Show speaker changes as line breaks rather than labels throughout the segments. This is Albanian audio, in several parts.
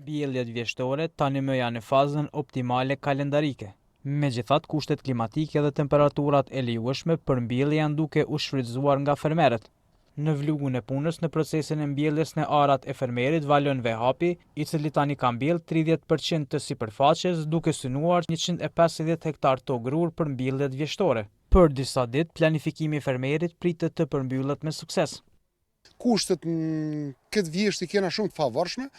Mbjelljet vjeshtore tani më janë në fazën optimale kalendarike. Megjithatë, kushtet klimatike dhe temperaturat e lejueshme për mbjellje janë duke u shfrytzuar nga fermerët. Në vlugun e punës në procesin e mbjelljes në arat e fermerit Valon Vehapi, i cili tani ka mbjell 30% të sipërfaqes, duke synuar 150 hektar tokë grur për mbjelljet vjeshtore. Për disa ditë, planifikimi i fermerit pritet të përmbyllet me sukses.
Kushtet në këtë vjesht i kena shumë të favorshme,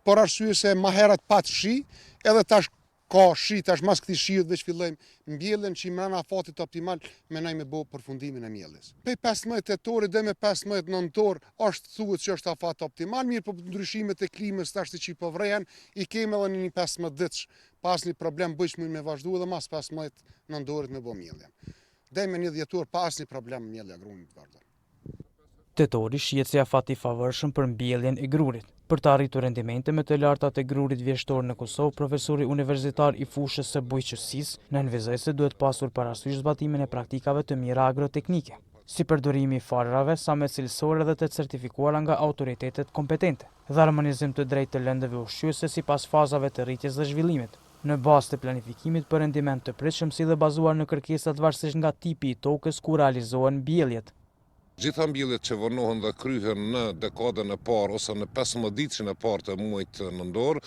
por arsye se më herët pat shi, edhe tash ka shi, tash mas këtij shiut dhe fillojmë mbjelljen që mbrana fatit optimal mendoj me bë përfundimin e mbjelljes. Pej 15 tetorit deri me 15 nëntor është thuhet që është afat optimal, mirë po ndryshimet e klimës tash që po vrehen, i kemi edhe në një 15 ditësh pas një problem bëjmë me vazhdu edhe mas 15 nëntorit me bë mbjelljen. Deri me 1 dhjetor pas një problem mbjellja grunit vazhdon.
Tetori shihet si afat i favorshëm për mbjelljen e grurit. Për të arritur rendimente më të larta të grurit vjeshtor në Kosovë, profesori universitar i fushës së bujqësisë nënvizoi se duhet pasur parasysh zbatimin e praktikave të mira agroteknike, si përdorimi i farrave sa më cilësore dhe të certifikuara nga autoritetet kompetente, dhe harmonizim të drejtë të lëndëve ushqyese sipas fazave të rritjes dhe zhvillimit, në bazë të planifikimit për rendiment të pritshëm si dhe bazuar në kërkesat varësisht nga tipi i tokës ku realizohen mbjelljet.
Gjitha mbjelljet që vërnohen dhe kryhen në dekadën e parë ose në 15 ditëshin e parë të muajit nëntor,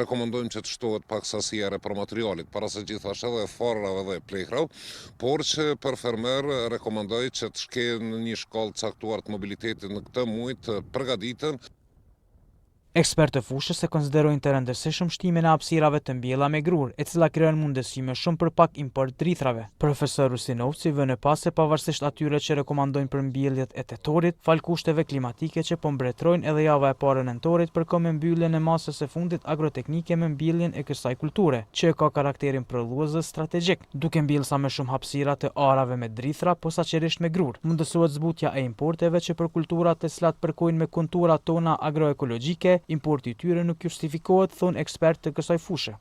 rekomandojmë që të shtohet pak sasi e repromaterialit, para se gjithashtu edhe farrave dhe plehrave, por që për fermer rekomandoj që të shkehen në një shkallë caktuar të mobilitetit në këtë muaj të përgatiten.
Ekspertë të fushës e konsiderojnë të rëndësishëm shtimin e hapësirave të mbjella me grur, e cila krijon mundësi më shumë për pak import të rrithrave. Profesor Rusinovci vënë pas se pavarësisht atyre që rekomandojnë për mbjelljet e tetorit, fal kushteve klimatike që po mbretrojnë edhe java e parë e nëntorit përkohë me mbylljen e masës së fundit agroteknike me mbjelljen e kësaj kulture, që ka karakterin prodhues dhe strategjik, duke mbjellë sa më shumë hapësira të arave me drithra, posaçërisht me grur. Mundësohet zbutja e importeve që për kulturat të cilat përkojnë me konturat tona agroekologjike, importi i tyre nuk justifikohet, thonë ekspertë të kësaj fushë.